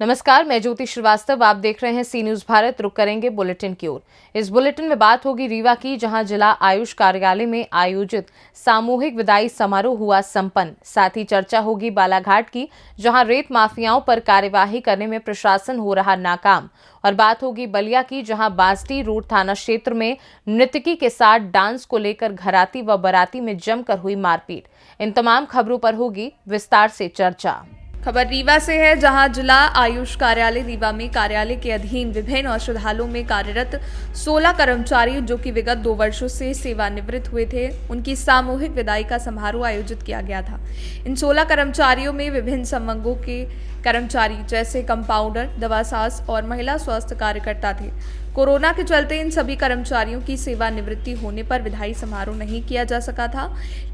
नमस्कार, मैं ज्योति श्रीवास्तव। आप देख रहे हैं सी न्यूज भारत। रुक करेंगे बुलेटिन की ओर। इस बुलेटिन में बात होगी रीवा की, जहां जिला आयुष कार्यालय में आयोजित सामूहिक विदाई समारोह हुआ संपन्न। साथ ही चर्चा होगी बालाघाट की, जहां रेत माफियाओं पर कार्यवाही करने में प्रशासन हो रहा नाकाम। और बात होगी बलिया की, जहां बांसडी रोड थाना क्षेत्र में नृत्यकी के साथ डांस को लेकर घराती व बाराती में जमकर हुई मारपीट। इन तमाम खबरों पर होगी विस्तार से चर्चा। खबर रीवा से है, जहां जिला आयुष कार्यालय रीवा में कार्यालय के अधीन विभिन्न औषधालयों में कार्यरत 16 कर्मचारी जो कि विगत 2 वर्षों से सेवानिवृत्त हुए थे, उनकी सामूहिक विदाई का समारोह आयोजित किया गया था। इन 16 कर्मचारियों में विभिन्न संवर्गों के कर्मचारी जैसे कंपाउंडर, दवासाज और महिला स्वास्थ्य कार्यकर्ता थे। कोरोना के चलते इन सभी कर्मचारियों की सेवानिवृत्ति होने पर विदाई समारोह नहीं किया जा सका था,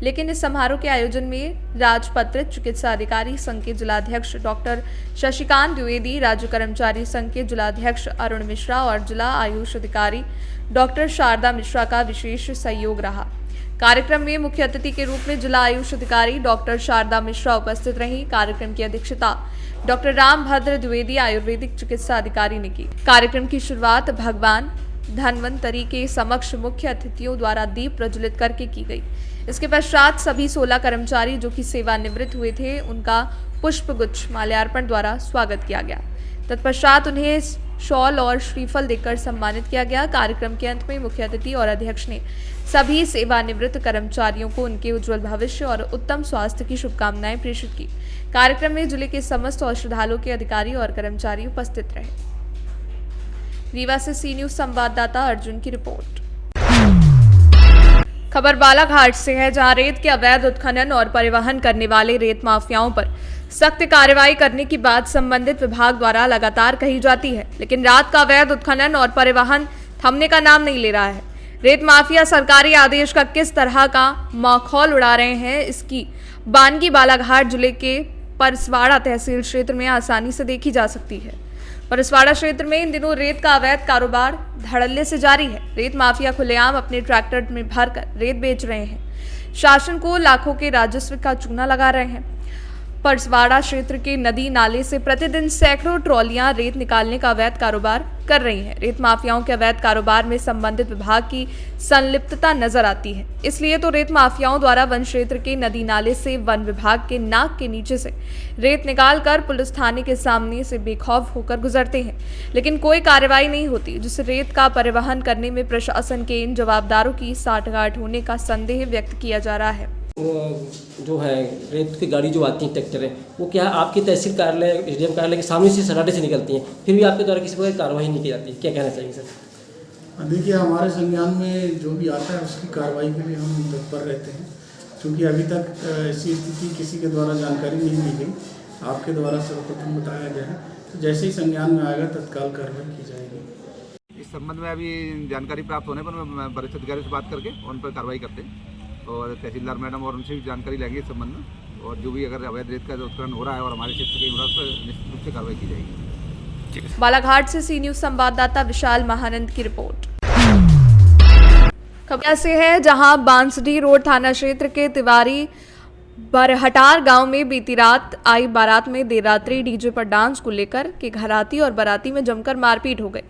लेकिन इस समारोह के आयोजन में राजपत्रित चिकित्सा अधिकारी संघ के जिलाध्यक्ष डॉक्टर शशिकांत द्विवेदी, राज्य कर्मचारी संघ के जिलाध्यक्ष अरुण मिश्रा और जिला आयुष अधिकारी डॉक्टर शारदा मिश्रा का विशेष सहयोग रहा। कार्यक्रम में मुख्य अतिथि के रूप में जिला आयुष अधिकारी डॉक्टर शारदा मिश्रा उपस्थित रहीं। कार्यक्रम की अध्यक्षता डॉक्टर रामभद्र द्विवेदी, आयुर्वेदिक चिकित्सा अधिकारी ने की। कार्यक्रम की शुरुआत भगवान धन्वंतरी के समक्ष मुख्य अतिथियों द्वारा दीप प्रज्वलित करके की गई। इसके पश्चात सभी 16 कर्मचारी जो कि सेवानिवृत्त हुए थे, उनका पुष्पगुच्छ माल्यार्पण द्वारा स्वागत किया गया। तत्पश्चात उन्हें शॉल और श्रीफल देकर सम्मानित किया गया। कार्यक्रम के अंत में मुख्य अतिथि और अध्यक्ष ने सभी सेवानिवृत्त कर्मचारियों को उनके उज्जवल भविष्य और उत्तम स्वास्थ्य की शुभकामनाएं प्रेषित की। कार्यक्रम में जिले के समस्त औषधालयों के अधिकारी और कर्मचारी उपस्थित रहे। रीवा से सी न्यूज संवाददाता अर्जुन की रिपोर्ट। खबर बालाघाट से है, जहां रेत के अवैध उत्खनन और परिवहन करने वाले रेत माफियाओं पर सख्त कार्रवाई करने की बात संबंधित विभाग द्वारा लगातार कही जाती है, लेकिन रात का अवैध उत्खनन और परिवहन थमने का नाम नहीं ले रहा है। रेत माफिया सरकारी आदेश का किस तरह का मखौल उड़ा रहे हैं, इसकी बानगी बालाघाट जिले के परसवाड़ा तहसील क्षेत्र में आसानी से देखी जा सकती है। परसवाड़ा क्षेत्र में इन दिनों रेत का अवैध कारोबार धड़ल्ले से जारी है। रेत माफिया खुलेआम अपने ट्रैक्टर में भरकर रेत बेच रहे हैं, शासन को लाखों के राजस्व का चूना लगा रहे हैं। परसवाड़ा क्षेत्र के नदी नाले से प्रतिदिन सैकड़ों ट्रॉलियां रेत निकालने का अवैध कारोबार कर रही हैं। रेत माफियाओं के अवैध कारोबार में संबंधित विभाग की संलिप्तता नजर आती है। इसलिए तो रेत माफियाओं द्वारा वन क्षेत्र के नदी नाले से वन विभाग के नाक के नीचे से रेत निकालकर पुलिस थाने के सामने से बेखौफ होकर गुजरते हैं, लेकिन कोई कार्रवाई नहीं होती, जिससे रेत का परिवहन करने में प्रशासन के इन जवाबदारों की साठगांठ होने का संदेह व्यक्त किया जा रहा है। जो है रेत की गाड़ी जो आती है, ट्रैक्टर है, वो क्या है आपके तहसील कार्यालय, एसडीएम कार्यालय के सामने से सराटे से निकलती हैं, फिर भी आपके द्वारा किसी प्रकार कार्रवाई नहीं की जाती। क्या कहना चाहिए सर? देखिए, हमारे संज्ञान में जो भी आता है उसकी कार्रवाई के लिए हम तत्पर रहते हैं, क्योंकि अभी तक ऐसी स्थिति किसी के द्वारा जानकारी नहीं दी गई। आपके द्वारा सर्वप्रथम बताया गया है, तो जैसे ही संज्ञान में आएगा तत्काल कार्रवाई की जाएगी। इस संबंध में अभी जानकारी प्राप्त होने पर मैं वरिष्ठ अधिकारी से बात करके उन पर कार्रवाई करते हैं और तहसीलदार मैडम और उनसे भी जानकारी लेंगे इस संबंध में, और जो भी अगर अवैध रेत का उत्खनन हो रहा है और हमारे क्षेत्र के हो रहा है, उस पर निश्चित रूप से कार्रवाई की जाएगी। बालाघाट से सी न्यूज संवाददाता विशाल महानंद की रिपोर्ट। खबर से है, जहां बांसडी रोड थाना क्षेत्र के तिवारी बरहटार गांव में बीती रात आई बारात में देर रात्रि डीजे पर डांस को लेकर के घराती और बाराती में जमकर मारपीट हो गई।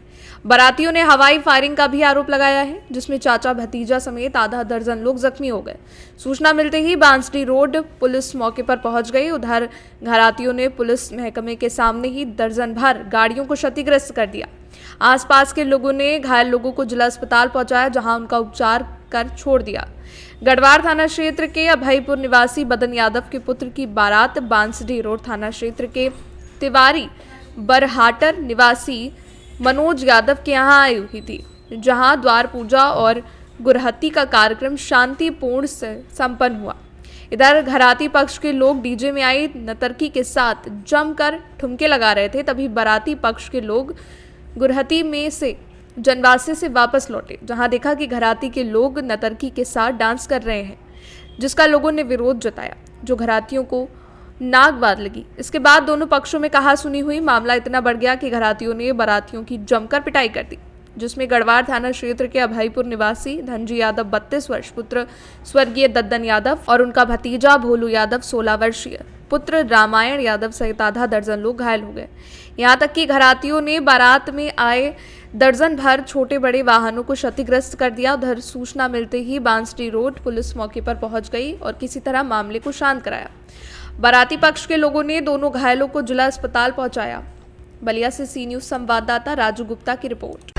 बारातियों ने हवाई फायरिंग का भी आरोप लगाया है, जिसमें चाचा भतीजा समेत आधा दर्जन लोग जख्मी हो गए। सूचना मिलते ही बांसडी रोड पुलिस मौके पर पहुंच गई। उधर घरातियों ने पुलिस महकमे के सामने ही दर्जन भर गाड़ियों को क्षतिग्रस्त कर दिया। आसपास के लोगों ने घायल लोगों को जिला अस्पताल पहुंचाया, जहां उनका उपचार कर छोड़ दिया। गढ़वार थाना क्षेत्र के अभयपुर निवासी बदन यादव के पुत्र की बारात बांसडी रोड थाना क्षेत्र के तिवारी बरहाटर निवासी मनोज यादव के यहाँ आई हुई थी, जहां द्वार पूजा और गुरहत्ती का कार्यक्रम शांतिपूर्ण से संपन्न हुआ। इधर घराती पक्ष के लोग डीजे में आई नर्तकी के साथ जमकर ठुमके लगा रहे थे, तभी बाराती पक्ष के लोग गुरहत्ती में से जनवासे से वापस लौटे, जहां देखा कि घराती के लोग नर्तकी के साथ डांस कर रहे हैं, जिसका लोगों ने विरोध जताया, जो घरातियों को नाक बात लगी। इसके बाद दोनों पक्षों में कहासुनी हुई। मामला इतना बढ़ गया कि घरातियों ने बारातियों की जमकर पिटाई कर दी। जिसमें गढ़वार थाना क्षेत्र के अभयपुर निवासी धनजी यादव 32 वर्ष, पुत्र स्वर्गीय दद्दन यादव और उनका भतीजा भोलू यादव 16 वर्षीय, पुत्र रामायण यादव सहित आधा दर्जन लोग घायल हो गए। यहां तक कि घरातियों ने बारात में आए दर्जन भर छोटे बड़े वाहनों को क्षतिग्रस्त कर दिया। उधर सूचना मिलते ही बांसडी रोड पुलिस मौके पर पहुंच गई और किसी तरह मामले को शांत कराया। बाराती पक्ष के लोगों ने दोनों घायलों को जिला अस्पताल पहुंचाया। बलिया से सी न्यूज संवाददाता राजू गुप्ता की रिपोर्ट।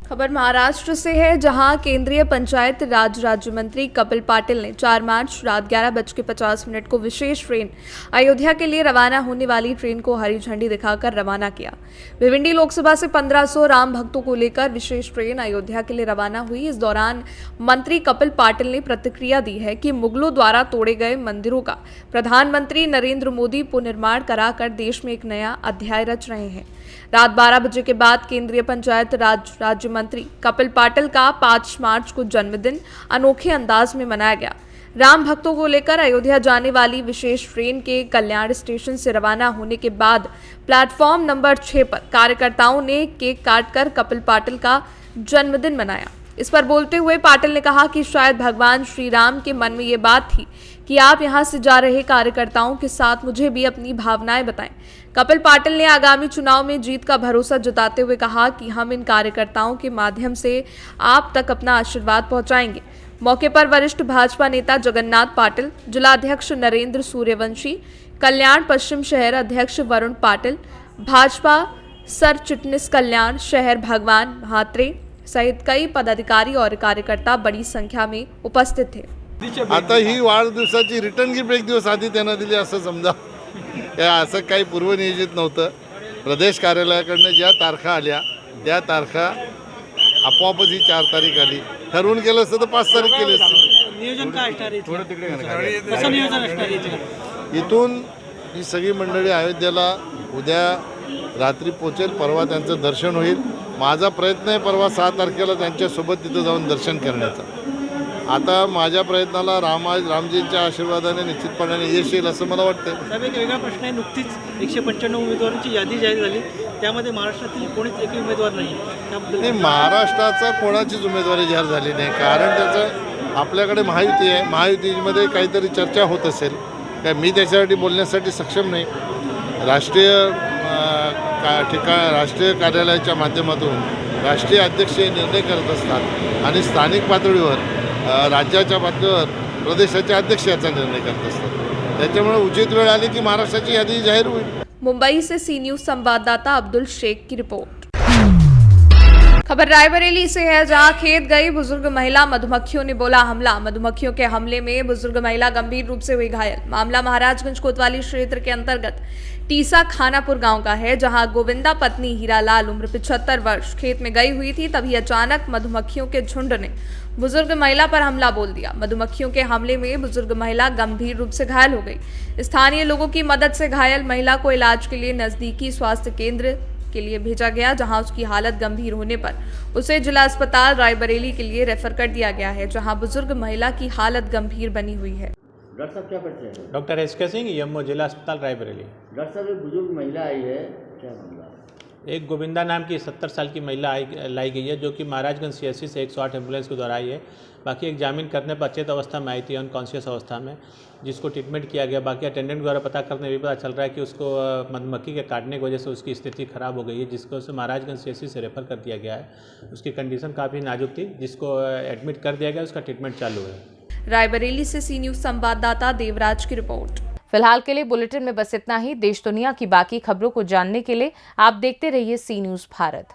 खबर महाराष्ट्र से है, जहां केंद्रीय पंचायत राज राज्य मंत्री कपिल पाटिल ने 4 मार्च रात 11:50 को विशेष ट्रेन अयोध्या के लिए रवाना होने वाली ट्रेन को हरी झंडी दिखाकर रवाना किया। भिवंडी लोकसभा से 1500 राम भक्तों को लेकर विशेष ट्रेन अयोध्या के लिए रवाना हुई। इस दौरान मंत्री कपिल पाटिल ने प्रतिक्रिया दी है कि मुगलों द्वारा तोड़े गए मंदिरों का प्रधानमंत्री नरेंद्र मोदी पुनर्निर्माण कराकर देश में एक नया अध्याय रच रहे हैं। रात 12 बजे के बाद केंद्रीय पंचायत राज राज्य मंत्री कपिल पाटिल का 5 मार्च को जन्मदिन अनोखे अंदाज में मनाया गया। राम भक्तों को लेकर अयोध्या जाने वाली विशेष ट्रेन के कल्याण स्टेशन से रवाना होने के बाद प्लेटफॉर्म नंबर 6 पर कार्यकर्ताओं ने केक काटकर कपिल पाटिल का जन्मदिन मनाया। इस पर बोलते हुए पाटिल ने कहा कि शायद भगवान श्री राम के मन में ये बात थी कि आप यहां से जा रहे कार्यकर्ताओं के साथ मुझे भी अपनी भावनाएं बताएं। कपिल पाटिल ने आगामी चुनाव में जीत का भरोसा जताते हुए कहा कि हम इन कार्यकर्ताओं के माध्यम से आप तक अपना आशीर्वाद पहुंचाएंगे। मौके पर वरिष्ठ भाजपा नेता जगन्नाथ पाटिल, जिलाध्यक्ष नरेंद्र सूर्यवंशी, कल्याण पश्चिम शहर अध्यक्ष वरुण पाटिल, भाजपा सर चिटनीस कल्याण शहर भगवान म्हात्रे सहित कई पदाधिकारी और कार्यकर्ता बड़ी संख्या में उपस्थित थे। आता ही वाढदिवसाची रिटर्न गिफ्ट एक दिवस आधी त्यांना दिली असं समजा, असं काही पूर्वनियोजित नव्हतं। प्रदेश कार्यालयाकडनं ज्या तारखा आल्या त्या तारखा आपोआपच ही 4 तारीख आली। ठरवून केलं असतं तर 5 तारीख केली असती। नियोजन काय असणार आहे? कसं नियोजन असणार आहे? इथून ही सगळी मंडळी अयोध्येला उद्या रात्री पोहोचेल, परवा त्यांचं दर्शन होईल। माझा प्रयत्न आहे परवा 6 तारखेला त्यांच्यासोबत तिथं जाऊन दर्शन करण्याचा। आता माझ्या प्रयत्नाला रामजींच्या आशीर्वादाने निश्चितपणे यश येईल असं मला वाटतं। साहेब, एक वेगळा प्रश्न आहे, नुकतीच 195 उमेदवारांची यादी जाहीर झाली, त्यामध्ये महाराष्ट्रातील कोणीच एकही उमेदवार नाही। नाही, महाराष्ट्राचा कोणाचीच उमेदवारी जाहीर झाली नाही, कारण त्याचं आपल्याकडे महायुती आहे। महायुतीमध्ये काहीतरी चर्चा होत असेल काय, मी त्याच्यासाठी बोलण्यासाठी सक्षम नाही। राष्ट्रीय कार्यालयाच्या माध्यमातून राष्ट्रीय अध्यक्ष निर्णय करत असतात आणि स्थानिक पातळीवर राज्याच्या पातळीवर प्रदेशाचे अध्यक्ष याचा निर्णय करत असतात। त्याच्यामुळे उचित वेळ आली की महाराष्ट्राची यादी जाहीर होईल। मुंबई से सी न्यूज संवाददाता अब्दुल शेख की रिपोर्ट। खबर रायबरेली से है, जहां खेत गई बुजुर्ग महिला, मधुमक्खियों ने बोला हमला। मधुमक्खियों के हमले में बुजुर्ग महिला गंभीर रूप से हुई घायल। मामला महाराजगंज कोतवाली क्षेत्र के अंतर्गत टीसा खानापुर गांव का है, जहां गोविंदा पत्नी हीरालाल उम्र 75 वर्ष खेत में गई हुई थी। तभी अचानक मधुमक्खियों के झुंड ने बुजुर्ग महिला पर हमला बोल दिया। मधुमक्खियों के हमले में बुजुर्ग महिला गंभीर रूप से घायल हो गई। स्थानीय लोगों की मदद से घायल महिला को इलाज के लिए नजदीकी स्वास्थ्य केंद्र के लिए भेजा गया, जहां उसकी हालत गंभीर होने पर उसे जिला अस्पताल रायबरेली के लिए रेफर कर दिया गया है, जहां बुजुर्ग महिला की हालत गंभीर बनी हुई है। डॉक्टर साहब क्या करते हैं? डॉक्टर एसके सिंह, यमो जिला अस्पताल रायबरेली। डॉक्टर साहब, एक बुजुर्ग महिला आई है, क्या मामला? एक गोविंदा नाम की 70 साल की महिला लाई गई है, जो कि महाराजगंज सीएससी से 108 एम्बुलेंस के द्वारा आई है। बाकी एक जामीन करने पर अचेत अवस्था में आई थी, अनकॉन्शियस अवस्था में, जिसको ट्रीटमेंट किया गया। बाकी अटेंडेंट द्वारा पता करने भी पता चल रहा है कि उसको मधुमक्खी के काटने की वजह से उसकी स्थिति खराब हो गई है, जिसको उसे महाराजगंज सीएससी से रेफर कर दिया गया है। उसकी कंडीशन काफ़ी नाजुक थी, जिसको एडमिट कर दिया गया, उसका ट्रीटमेंट चालू है। रायबरेली से सी न्यूज संवाददाता देवराज की रिपोर्ट। फिलहाल के लिए बुलेटिन में बस इतना ही। देश दुनिया की बाकी खबरों को जानने के लिए आप देखते रहिए सी न्यूज भारत।